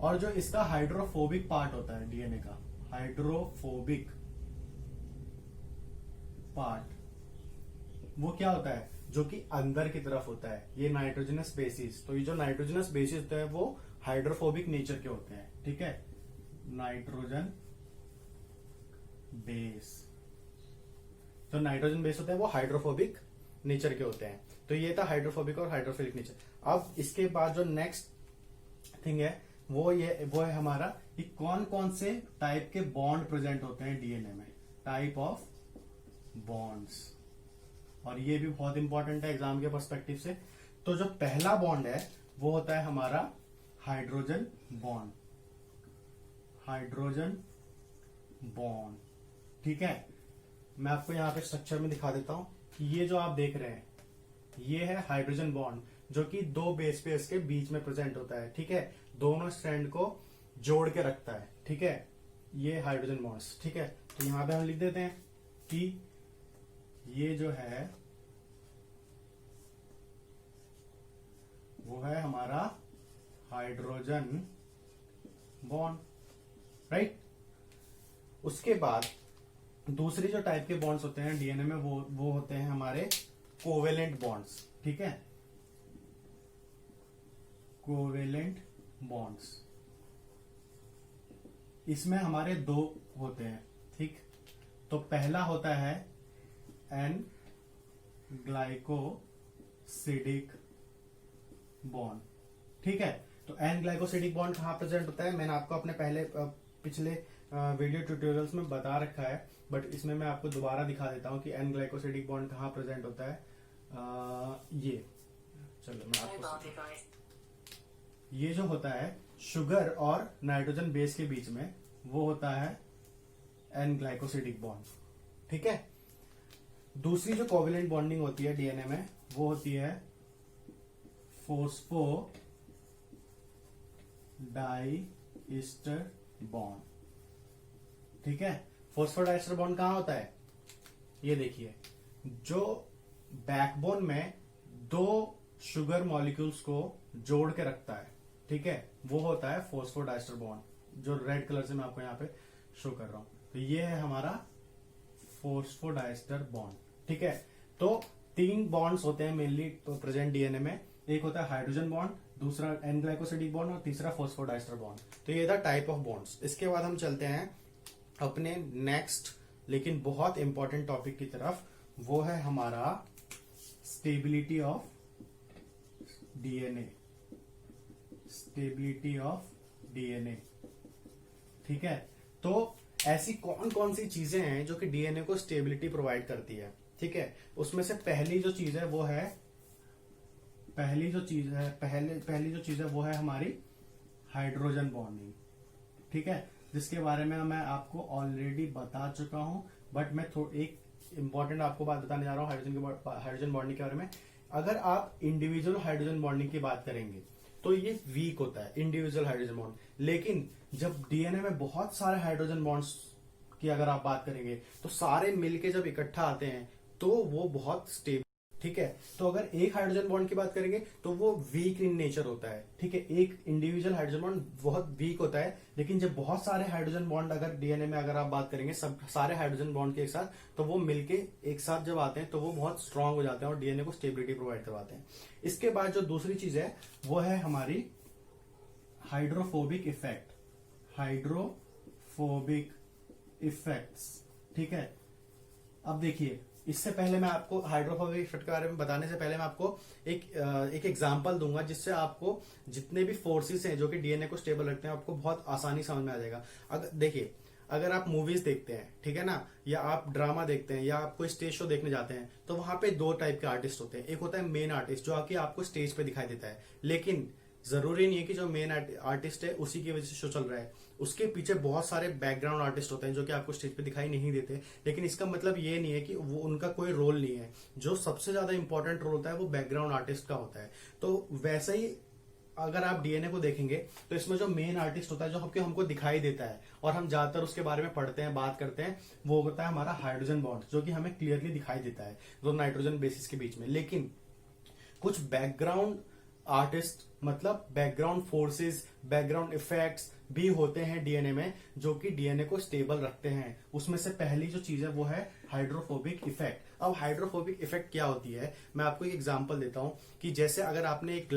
Speaker 1: और जो इसका हाइड्रोफोबिक पार्ट होता है डीएनए का, हाइड्रोफोबिक पार्ट, वो क्या होता है, जो कि अंदर की तरफ होता है, ये नाइट्रोजनस बेसिस। तो ये जो नाइट्रोजनस बेसिस होते हैं वो हाइड्रोफोबिक नेचर के होते हैं। ठीक है, नाइट्रोजन बेस, जो नाइट्रोजन बेस होते हैं वो हाइड्रोफोबिक नेचर के होते हैं। तो ये था हाइड्रोफोबिक और हाइड्रोफिलिक नेचर। अब इसके बाद जो नेक्स्ट थिंग है वो है हमारा कि कौन कौन से टाइप के बॉन्ड प्रेजेंट होते हैं डीएनए में, टाइप ऑफ बॉन्ड्स। और ये भी बहुत इंपॉर्टेंट है एग्जाम के पर्सपेक्टिव से। तो जो पहला बॉन्ड है वो होता है हमारा हाइड्रोजन बॉन्ड, हाइड्रोजन बॉन्ड। ठीक है, मैं आपको यहां पे स्ट्रक्चर में दिखा देता हूं कि ये जो आप देख रहे हैं ये है हाइड्रोजन बॉन्ड, जो कि दो बेस पेयर्स के बीच में प्रेजेंट होता है। ठीक है, दोनों स्ट्रैंड को जोड़ के रखता है। ठीक है, ये हाइड्रोजन बॉन्ड्स। ठीक है, तो यहां पे हम लिख देते हैं कि ये जो है वो है हमारा हाइड्रोजन बॉन्ड, राइट। उसके बाद दूसरी जो टाइप के बॉन्ड्स होते हैं डीएनए में वो होते हैं हमारे कोवेलेंट बॉन्ड्स। ठीक है, कोवेलेंट बॉन्ड्स, इसमें हमारे दो होते हैं। ठीक, तो पहला होता है एन ग्लाइकोसिडिक बॉन्ड। ठीक है, तो एन ग्लाइकोसिडिक बॉन्ड कहां प्रेजेंट होता है, मैंने आपको अपने पिछले वीडियो ट्यूटोरियल्स में बता रखा है, बट इसमें मैं आपको दोबारा दिखा देता हूं कि एन ग्लाइकोसिडिक बॉन्ड कहां प्रेजेंट होता है। ये चलो मैं आपको, ये जो होता है शुगर और नाइट्रोजन बेस के बीच में, वो होता है एन ग्लाइकोसिडिक बॉन्ड। ठीक है, दूसरी जो कोवेलेंट बॉन्डिंग होती है डीएनए में वो होती है फोस्फो डाइस्टर बॉन्ड। ठीक है, फोस्फोडाइस्टर बॉन्ड कहां होता है, ये देखिए, जो बैकबोन में दो शुगर मॉलिक्यूल्स को जोड़ के रखता है। ठीक है, वो होता है फोस्फोडाइस्टर बॉन्ड, जो रेड कलर से मैं आपको यहां पे शो कर रहा हूं। तो ये है हमारा फोस्फोडाइस्टर बॉन्ड। ठीक है, तो तीन बॉन्ड्स होते हैं मेनली प्रेजेंट डीएनए में। एक होता है हाइड्रोजन बॉन्ड, दूसरा एन ग्लाइकोसिडिक बॉन्ड और तीसरा फॉस्फोडाइस्टर बॉन्ड। तो ये था टाइप ऑफ बॉन्ड्स। इसके बाद हम चलते हैं अपने नेक्स्ट लेकिन बहुत इंपॉर्टेंट टॉपिक की तरफ, वो है हमारा stability of DNA. Stability of DNA, ठीक है। तो ऐसी कौन कौन सी चीजें हैं जो कि डीएनए को स्टेबिलिटी प्रोवाइड करती है, ठीक है। उसमें से पहली जो चीज है वो है पहली जो चीज है वो है हमारी हाइड्रोजन बॉन्डिंग, ठीक है, जिसके बारे में मैं आपको ऑलरेडी बता चुका हूं। बट मैं एक इंपॉर्टेंट आपको बात बताने जा रहा हूं हाइड्रोजन बॉन्डिंग के बारे में। अगर आप इंडिविजुअल हाइड्रोजन बॉन्डिंग की बात करेंगे तो ये वीक होता है, इंडिविजुअल हाइड्रोजन बॉन्ड। लेकिन जब डीएनए में बहुत सारे हाइड्रोजन बॉन्ड्स की अगर आप बात करेंगे तो सारे मिलके जब इकट्ठा आते हैं तो वो बहुत स्टेबल, ठीक है। तो अगर एक हाइड्रोजन बॉन्ड की बात करेंगे तो वो वीक इन नेचर होता है, ठीक है। एक इंडिविजुअल हाइड्रोजन बॉन्ड बहुत वीक होता है, लेकिन जब बहुत सारे हाइड्रोजन बॉन्ड अगर डीएनए में अगर आप बात करेंगे सब सारे हाइड्रोजन बॉन्ड के एक साथ, तो वो मिलके एक साथ जब आते हैं तो वो बहुत स्ट्रांग हो जाते हैं और डीएनए को स्टेबिलिटी प्रोवाइड करवाते हैं। इसके बाद जो दूसरी चीज है वो है हमारी हाइड्रोफोबिक इफेक्ट। हाइड्रोफोबिक इफेक्ट्स, ठीक है। अब देखिए, इससे पहले मैं आपको हाइड्रोफोबिक इफेक्ट के बारे में बताने से पहले मैं आपको एक एग्जांपल दूंगा जिससे आपको जितने भी फोर्सेस हैं जो कि डीएनए को स्टेबल रखते हैं आपको बहुत आसानी समझ में आ जाएगा। अगर देखिए, अगर आप मूवीज देखते हैं, ठीक है ना, या आप ड्रामा देखते हैं या आप कोई स्टेज शो देखने जाते हैं, तो वहां पे दो टाइप के आर्टिस्ट होते हैं। एक होता है मेन आर्टिस्ट जो आके आपको स्टेज पे दिखाई देता है, लेकिन जरूरी नहीं है कि जो मेन आर्टिस्ट है उसी की वजह से शो चल रहा है। उसके पीछे बहुत सारे बैकग्राउंड आर्टिस्ट होते हैं जो कि आपको स्टेज पे दिखाई नहीं देते, लेकिन इसका मतलब ये नहीं है कि वो उनका कोई रोल नहीं है। जो सबसे ज्यादा इंपॉर्टेंट रोल होता है वो बैकग्राउंड आर्टिस्ट का होता है। तो वैसे ही अगर आप डीएनए को देखेंगे तो इसमें जो मेन आर्टिस्ट होता है जो हमको दिखाई देता है और हम ज्यादातर उसके बारे में पढ़ते हैं, बात करते हैं, वो होता है हमारा हाइड्रोजन बॉन्ड, जो कि हमें क्लियरली दिखाई देता है दो नाइट्रोजन बेसिस के बीच में। लेकिन कुछ बैकग्राउंड आर्टिस्ट, मतलब बैकग्राउंड फोर्सेस, बैकग्राउंड इफेक्ट्स भी होते हैं डीएनए में जो कि डीएनए को स्टेबल रखते हैं। उसमें से पहली जो चीज है वो है हाइड्रोफोबिक इफेक्ट। अब हाइड्रोफोबिक इफेक्ट क्या होती है, मैं आपको एक एग्जांपल देता हूं कि जैसे अगर आपने एक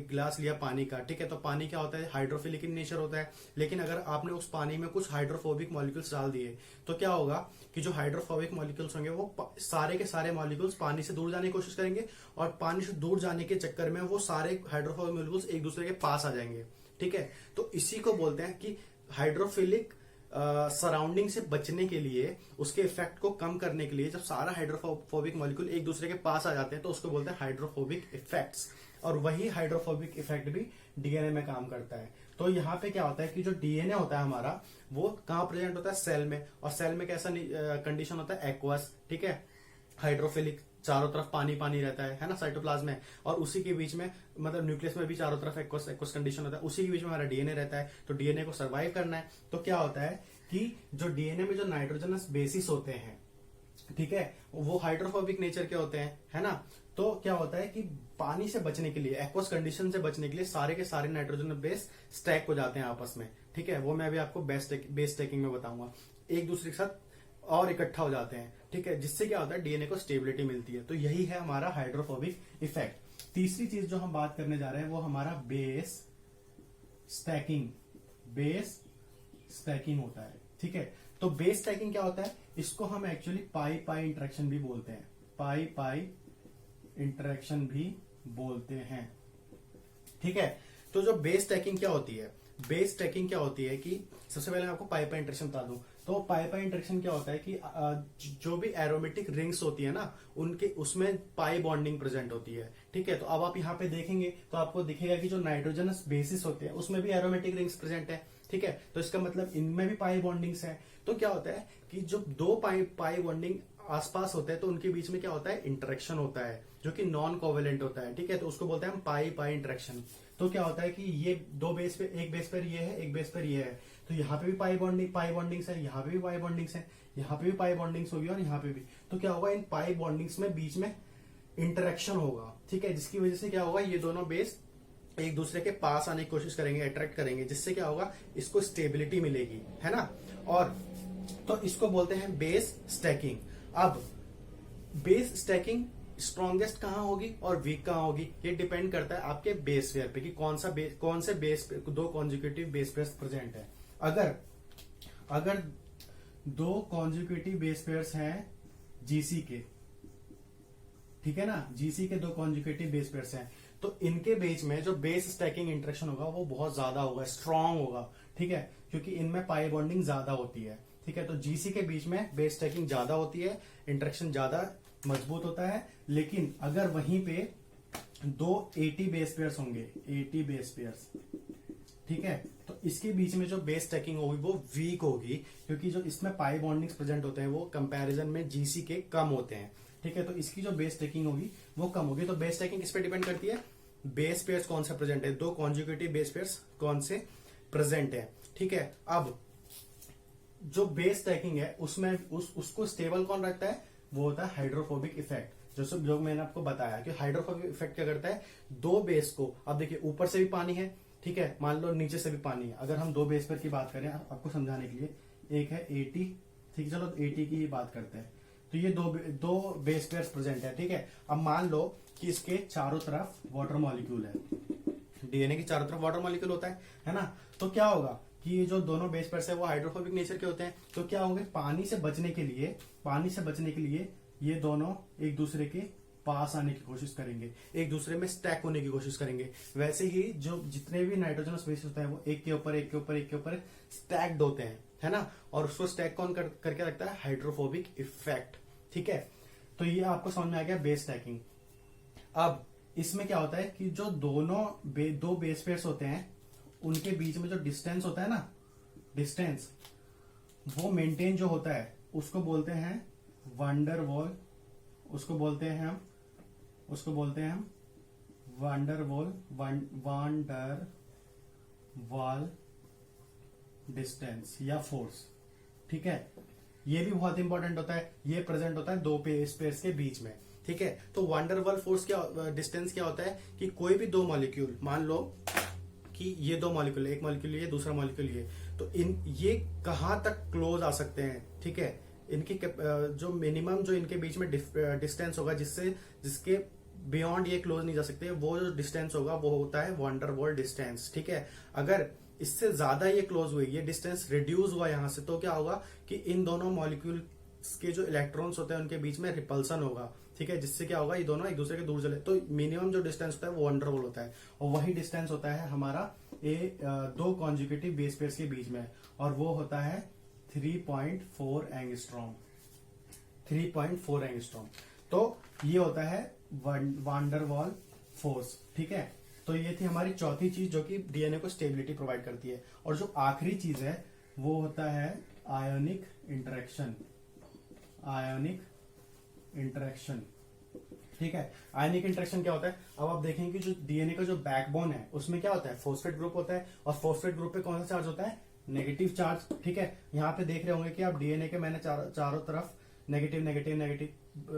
Speaker 1: ग्लास लिया पानी का, ठीक है, तो पानी क्या होता है, हाइड्रोफिलिक इन नेचर होता है। लेकिन अगर आपने उस पानी में कुछ हाइड्रोफोबिक मॉलिक्यूल्स डाल दिए तो क्या होगा कि जो हाइड्रोफोबिक मॉलिक्यूल्स होंगे वो सारे के सारे मॉलिक्यूल्स पानी से दूर जाने की कोशिश करेंगे और पानी से दूर जाने के चक्कर में वो सारे हाइड्रोफोबिक मॉलिक्यूल्स एक दूसरे के पास आ जाएंगे, ठीक है। तो इसी को बोलते हैं कि हाइड्रोफिलिक सराउंडिंग से बचने के लिए, उसके इफेक्ट को कम करने के लिए, जब सारा हाइड्रोफोबिक मॉलिक्यूल एक दूसरे के पास आ जाते हैं तो उसको बोलते हैं हाइड्रोफोबिक इफेक्ट्स। और वही हाइड्रोफोबिक इफेक्ट भी डीएनए में काम करता है। तो यहाँ पे क्या होता है कि जो डीएनए होता है हमारा वो कहाँ प्रेजेंट होता है, सेल में। और सेल में कैसा कंडीशन होता है, एक्वस, ठीक है, हाइड्रोफिलिक, चारों तरफ पानी पानी रहता है ना, साइटोप्लाज्म में। और उसी के बीच में, मतलब न्यूक्लियस में भी चारों तरफ एक्वस कंडीशन होता है, उसी के बीच में हमारा डीएनए रहता है। तो डीएनए को सर्वाइव करना है तो क्या होता है कि जो डीएनए में जो नाइट्रोजनस बेसिस होते हैं, ठीक है, वो हाइड्रोफोबिक नेचर के होते हैं, है ना। तो क्या होता है कि पानी से बचने के लिए, एक्वस कंडीशन से बचने के लिए सारे के सारे नाइट्रोजन बेस स्टैक हो जाते हैं आपस में, ठीक है। वो मैं अभी आपको बेस स्टैकिंग में बताऊंगा, एक दूसरे के साथ और इकट्ठा हो जाते हैं, ठीक है, जिससे क्या होता है डीएनए को स्टेबिलिटी मिलती है। तो यही है हमारा हाइड्रोफोबिक इफेक्ट। तीसरी चीज जो हम बात करने जा रहे हैं वो हमारा बेस स्टैकिंग। बेस स्टैकिंग होता है, ठीक है। तो बेस स्टैकिंग क्या होता है, इसको हम एक्चुअली पाई पाई इंटरेक्शन भी बोलते हैं, पाई पाई इंटरेक्शन भी बोलते हैं, ठीक है। तो जो बेस स्टैकिंग क्या होती है, बेस स्टैकिंग क्या होती है कि सबसे पहले मैं आपको पाई पाई इंटरेक्शन बता दूं। तो पाई पाई इंटरेक्शन क्या होता है कि जो भी एरोमेटिक रिंग्स होती है ना, उनके उसमें पाई बॉन्डिंग प्रेजेंट होती है, ठीक है। तो अब आप यहाँ पे देखेंगे तो आपको दिखेगा कि जो नाइट्रोजनस बेसिस होते हैं उसमें भी एरोमेटिक रिंग्स प्रेजेंट है, ठीक है। तो इसका मतलब इनमें भी पाई बॉन्डिंग्स है। तो क्या होता है कि जब दो पाई बॉन्डिंग आसपास होते हैं तो उनके बीच में क्या होता है, इंटरेक्शन होता है जो कि नॉन कोवेलेंट होता है, ठीक है। तो उसको बोलते हैं हम पाई पाई इंटरेक्शन। तो क्या होता है कि ये दो बेस पे, एक बेस पर ये है, एक बेस पर ये है, तो यहाँ पे भी पाई बॉन्डिंग्स है, यहाँ पे भी पाई बॉन्डिंग्स है, यहाँ पे भी पाई बॉन्डिंग्स होगी और यहाँ पे भी। तो क्या होगा, इन पाई बॉन्डिंग्स में बीच में इंटरेक्शन होगा, ठीक है, जिसकी वजह से क्या होगा, ये दोनों बेस एक दूसरे के पास आने की कोशिश करेंगे, अट्रैक्ट करेंगे, जिससे क्या होगा, इसको स्टेबिलिटी मिलेगी, है ना। और तो इसको बोलते हैं बेस स्टैकिंग। अब बेस स्टैकिंग स्ट्रॉन्गेस्ट कहाँ होगी और वीक कहाँ होगी, ये डिपेंड करता है आपके बेस पेयर पे कि कौन से बेस दो कॉन्जिक्यूटिव बेस पेयर्स प्रेजेंट है। अगर अगर दो कॉन्जिक्यूटिव बेस पेयर्स हैं जीसी के, ठीक है ना, जीसी के दो कॉन्जिक्यूटिव बेस पेयर्स हैं, तो इनके बीच में जो बेस स्टैकिंग इंटरेक्शन होगा वो बहुत ज्यादा होगा, स्ट्रांग होगा, ठीक है, क्योंकि इनमें पाई बॉन्डिंग ज्यादा होती है, ठीक है। तो जीसी के बीच में बेस स्टैकिंग ज्यादा होती है, इंटरेक्शन ज्यादा मजबूत होता है। लेकिन अगर वहीं पे दो एटी बेस पेयर्स होंगे, एटी बेस पेयर्स, ठीक है, तो इसके बीच में जो बेस स्टैकिंग होगी वो वीक होगी, क्योंकि जो इसमें पाई बॉन्डिंग्स प्रेजेंट होते हैं वो कंपैरिजन में जीसी के कम होते हैं, ठीक है। तो इसकी जो बेस स्टैकिंग होगी वो कम होगी। तो बेस स्टैकिंग किस पे डिपेंड करती है, बेस पेयर्स कौन सा प्रेजेंट है, दो कॉन्जुगेटिव बेस पेयर्स कौन से प्रेजेंट है, ठीक है। अब जो बेस स्टैकिंग है उसमें उसको स्टेबल कौन रखता है, वो होता है हाइड्रोफोबिक इफेक्ट। जो मैंने आपको बताया कि हाइड्रोफोबिक इफेक्ट क्या करता है, दो बेस को, अब देखिए ऊपर से भी पानी है, ठीक है, मान लो नीचे से भी पानी है। अगर हम दो बेस पेयर की बात करें आपको समझाने के लिए, एक है एटी, ठीक है, चलो एटी की ही बात करते हैं। तो ये दो बेस पेयर्स प्रेजेंट है, ठीक है। अब मान लो कि इसके चारों तरफ वाटर मॉलिक्यूल है, डीएनए के चारों तरफ वाटर मॉलिक्यूल होता है ना। तो क्या होगा कि ये जो दोनों बेस पेयर्स है वो हाइड्रोफोबिक नेचर के होते हैं। तो क्या होंगे, पानी से बचने के लिए ये दोनों एक दूसरे के पास आने की कोशिश करेंगे, एक दूसरे में स्टैक होने की कोशिश करेंगे। वैसे ही जो जितने भी नाइट्रोजनस बेस होते हैं वो एक के ऊपर स्टैक्ड होते हैं, है ना। और उसको स्टैक कौन करके रखता है, हाइड्रोफोबिक इफेक्ट, ठीक है। तो ये आपको समझ में आ गया बेस स्टैकिंग। अब इसमें क्या होता है कि जो दो बेस पेयर्स होते हैं उनके बीच में जो डिस्टेंस होता है ना, डिस्टेंस वो मेंटेन जो होता है उसको बोलते हैं वांडर वॉल, उसको बोलते हैं हम वांडर वॉल डिस्टेंस या फोर्स, ठीक है। ये भी बहुत इंपॉर्टेंट होता है, ये प्रेजेंट होता है दो बेस पेयर्स के बीच में, ठीक है। तो वांडर वॉल फोर्स क्या, डिस्टेंस क्या होता है कि कोई भी दो मॉलिक्यूल, मान लो कि ये दो मॉलिक्यूल, एक मॉलिक्यूल ये दूसरा मॉलिक्यूल ये, तो ये कहां तक क्लोज आ सकते हैं, ठीक है। इनकी जो मिनिमम जो इनके बीच में डिस्टेंस होगा जिसके बियॉन्ड ये क्लोज नहीं जा सकते, वो जो डिस्टेंस होगा वो होता है वांडर वॉल डिस्टेंस, ठीक है। अगर इससे ज्यादा ये क्लोज हुई, ये डिस्टेंस रिड्यूस हुआ यहां से, तो क्या होगा कि इन दोनों मॉलिक्यूल्स के जो इलेक्ट्रॉन्स होते हैं उनके बीच में रिपल्सन होगा, ठीक है, जिससे क्या होगा ये दोनों एक दूसरे के दूर चले। तो मिनिमम जो डिस्टेंस होता है वो वांडर वॉल होता है, और वही डिस्टेंस होता है हमारा दो कॉन्जुगेटिव बेस पेयर्स के बीच में, और वो होता है 3.4 एंगस्ट्रॉम, 3.4 एंगस्ट्रॉम। तो ये होता है वांडर वॉल फोर्स, ठीक है। तो ये थी हमारी चौथी चीज जो कि डीएनए को स्टेबिलिटी प्रोवाइड करती है। और जो आखिरी चीज है वो होता है आयोनिक इंटरेक्शन, ठीक है। आयनिक इंटरेक्शन क्या होता है, अब आप देखेंगे कि जो डीएनए का जो बैकबोन है उसमें क्या होता है, फॉस्फेट ग्रुप होता है, और फॉस्फेट ग्रुप पे कौन सा चार्ज होता है, नेगेटिव चार्ज, ठीक है। यहाँ पे देख रहे होंगे कि आप डीएनए के मैंने चारों तरफ नेगेटिव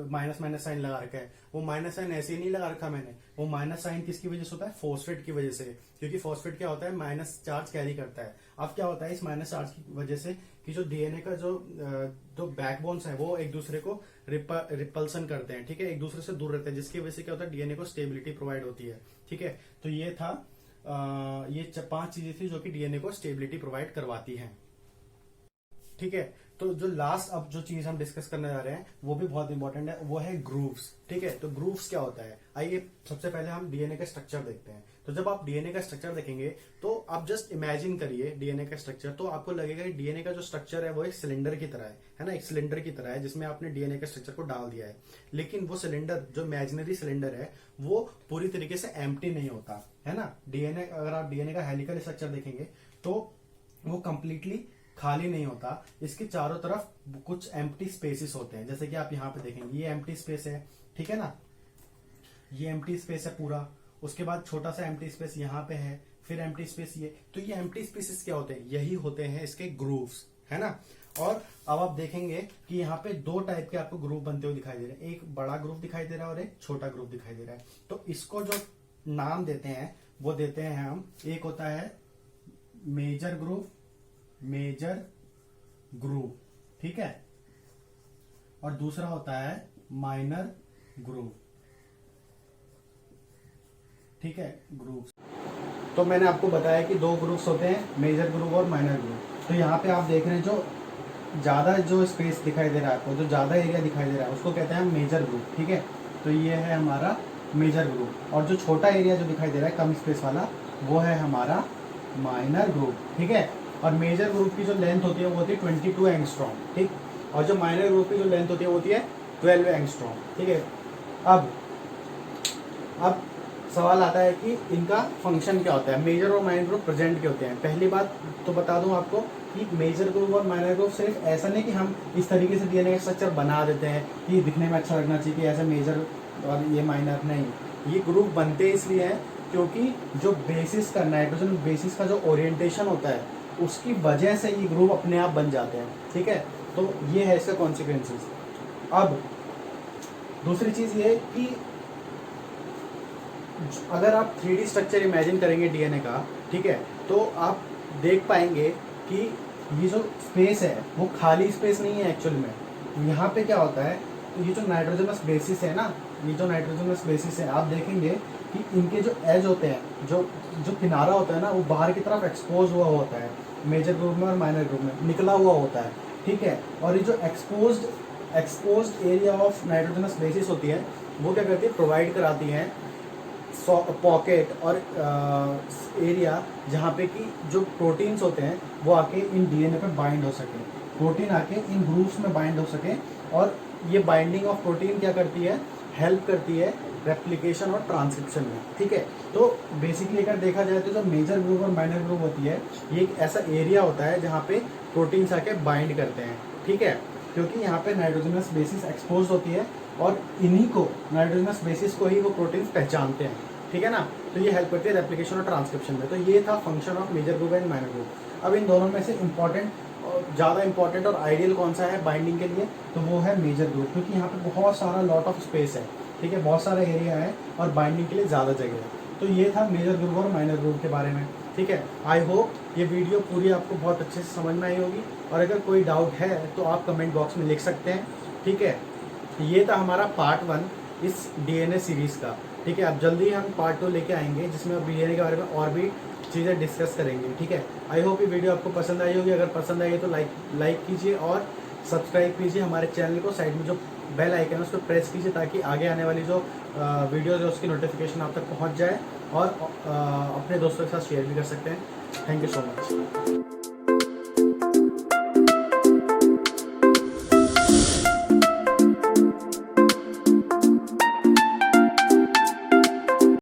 Speaker 1: माइनस साइन लगा रखा है। वो माइनस साइन ऐसे ही नहीं लगा रखा मैंने, वो माइनस साइन किसकी वजह से होता है, फॉस्फेट की वजह से, क्योंकि फॉस्फेट क्या होता है, माइनस चार्ज कैरी करता है। अब क्या होता है इस माइनस चार्ज की वजह से कि जो डीएनए का जो बैकबोन्स है वो एक दूसरे को रिपल्सन करते हैं, ठीक है, एक दूसरे से दूर रहते हैं, जिसकी वजह से क्या होता है, डीएनए को स्टेबिलिटी प्रोवाइड होती है, ठीक है। तो ये था ये 5 चीजें थी जो कि डीएनए को स्टेबिलिटी प्रोवाइड करवाती हैं, ठीक है। तो जो लास्ट अब जो चीज हम डिस्कस करने जा रहे हैं वो भी बहुत इंपॉर्टेंट है, वो है ग्रूव्स, ठीक है। तो ग्रूव्स क्या होता है, आइए सबसे पहले हम डीएनए का स्ट्रक्चर देखते हैं। तो जब आप डीएनए का स्ट्रक्चर देखेंगे तो आप जस्ट इमेजिन करिए डीएनए का स्ट्रक्चर, तो आपको लगेगा कि डीएनए का जो स्ट्रक्चर है वो एक सिलेंडर की तरह है ना, एक सिलेंडर की तरह है जिसमें आपने डीएनए के स्ट्रक्चर को डाल दिया है। लेकिन वो सिलेंडर, जो इमेजिनरी सिलेंडर है, वो पूरी तरीके से एम्प्टी नहीं होता, है ना। डीएनए, अगर आप डीएनए का हेलिकल स्ट्रक्चर देखेंगे तो वो कंप्लीटली खाली नहीं होता, इसके चारों तरफ कुछ एम्प्टी स्पेसेस होते हैं, जैसे कि आप यहाँ पे देखेंगे ये एम्प्टी स्पेस है, ठीक है ना, ये एम्प्टी स्पेस है पूरा। उसके बाद छोटा सा एम्प्टी स्पेस यहाँ पे है, फिर एम्प्टी स्पेस ये। तो ये एम्प्टी स्पेसेस क्या होते हैं, यही होते हैं इसके ग्रूव्स, है ना। और अब आप देखेंगे कि यहाँ पे दो टाइप के आपको ग्रुप बनते हुए दिखाई दे रहे हैं, एक बड़ा ग्रुप दिखाई दे रहा है और एक छोटा ग्रुप दिखाई दे रहा है। तो इसको जो नाम देते हैं वो देते हैं हम, एक होता है मेजर ग्रुप, ठीक है, और दूसरा होता है माइनर ग्रुप, ठीक है, ग्रुप्स। तो मैंने आपको बताया कि दो ग्रुप्स होते हैं, मेजर ग्रुप और माइनर ग्रुप। तो यहाँ पे आप देख रहे हैं जो ज़्यादा जो स्पेस दिखाई दे रहा है आपको, जो ज़्यादा एरिया दिखाई दे रहा है उसको कहते हैं मेजर ग्रुप। ठीक है, तो ये है हमारा मेजर ग्रुप। और जो छोटा एरिया जो दिखाई दे रहा है कम स्पेस वाला, वो है हमारा माइनर ग्रुप। ठीक है, और मेजर ग्रुप की जो लेंथ होती है वो होती है 22 एंगस्ट्रॉम। ठीक, और जो माइनर ग्रुप की जो लेंथ होती है वो होती है 12 एंगस्ट्रॉम। ठीक है, अब सवाल आता है कि इनका फंक्शन क्या होता है, मेजर और माइनर ग्रुप प्रेजेंट के होते हैं। पहली बात तो बता दूं आपको कि मेजर ग्रुप और माइनर ग्रुप सिर्फ ऐसा नहीं कि हम इस तरीके से डीएनए का स्ट्रक्चर बना देते हैं कि दिखने में अच्छा लगना चाहिए कि ऐसे मेजर और ये माइनर, नहीं। ये ग्रुप बनते इसलिए हैं क्योंकि जो बेसिस का, नाइट्रोजन बेसिस का जो ओरिएंटेशन होता है उसकी वजह से ये ग्रुप अपने आप बन जाते हैं। ठीक है, तो ये है इसका कॉन्सिक्वेंसेस। अब दूसरी चीज़ ये कि अगर आप 3D स्ट्रक्चर इमेजिन करेंगे डीएनए का, ठीक है, तो आप देख पाएंगे कि ये जो स्पेस है वो खाली स्पेस नहीं है एक्चुअल में। यहाँ पे क्या होता है, तो ये जो नाइट्रोजनस बेसिस है ना, ये जो नाइट्रोजनस बेसिस है, आप देखेंगे कि इनके जो एज होते हैं, जो जो किनारा होता है ना, वो बाहर की तरफ एक्सपोज हुआ होता है। मेजर ग्रुप में और माइनर ग्रुप में निकला हुआ होता है। ठीक है, और ये जो exposed area of nitrogenous bases होती है वो क्या करती है, प्रोवाइड कराती है पॉकेट और एरिया जहाँ पे कि जो प्रोटीन्स होते हैं वो आके इन डीएनए पे बाइंड हो सके, प्रोटीन आके इन ग्रुप्स में बाइंड हो सके। और ये बाइंडिंग ऑफ प्रोटीन क्या करती है, हेल्प करती है रेप्लिकेशन और ट्रांसक्रिप्शन में। ठीक है, तो बेसिकली अगर देखा जाए तो जो मेजर ग्रुप और माइनर ग्रुप होती है, ये एक ऐसा एरिया होता है जहाँ पे प्रोटीन्स आके बाइंड करते हैं। ठीक है, क्योंकि यहाँ पे नाइट्रोजनस बेसिस एक्सपोज होती है और इन्हीं को, नाइट्रोजनस बेसिस को ही वो प्रोटीन्स पहचानते हैं। ठीक है ना, तो ये हेल्प करती है रेप्लिकेशन और ट्रांसक्रिप्शन में। तो ये था function of major group and minor group. अब इन दोनों में से ज़्यादा इंपॉर्टेंट और आइडियल कौन सा है बाइंडिंग के लिए, तो वो है मेजर ग्रुप, क्योंकि यहाँ पे बहुत सारा लॉट ऑफ स्पेस है। ठीक है, बहुत सारा एरिया है और बाइंडिंग के लिए ज़्यादा जगह है। तो ये था मेजर ग्रुप और माइनर ग्रुप के बारे में। ठीक है, आई होप ये वीडियो पूरी आपको बहुत अच्छे से समझ में आई होगी, और अगर कोई डाउट है तो आप कमेंट बॉक्स में लिख सकते हैं। ठीक है, ये था हमारा पार्ट 1 इस डीएनए सीरीज़ का। ठीक है, अब जल्दी ही हम पार्ट 2 लेके आएंगे जिसमें अब डीएनए के बारे में और भी चीज़ें डिस्कस करेंगे। ठीक है, आई होप ये वीडियो आपको पसंद आई होगी। अगर पसंद आई है तो लाइक कीजिए और सब्सक्राइब कीजिए हमारे चैनल को। साइड में जो बेल आइकन है उसको प्रेस कीजिए ताकि आगे आने वाली जो वीडियोज़ है उसकी नोटिफिकेशन आप तक पहुँच जाए, और अपने दोस्तों के साथ शेयर भी कर सकते हैं। Thank you so much.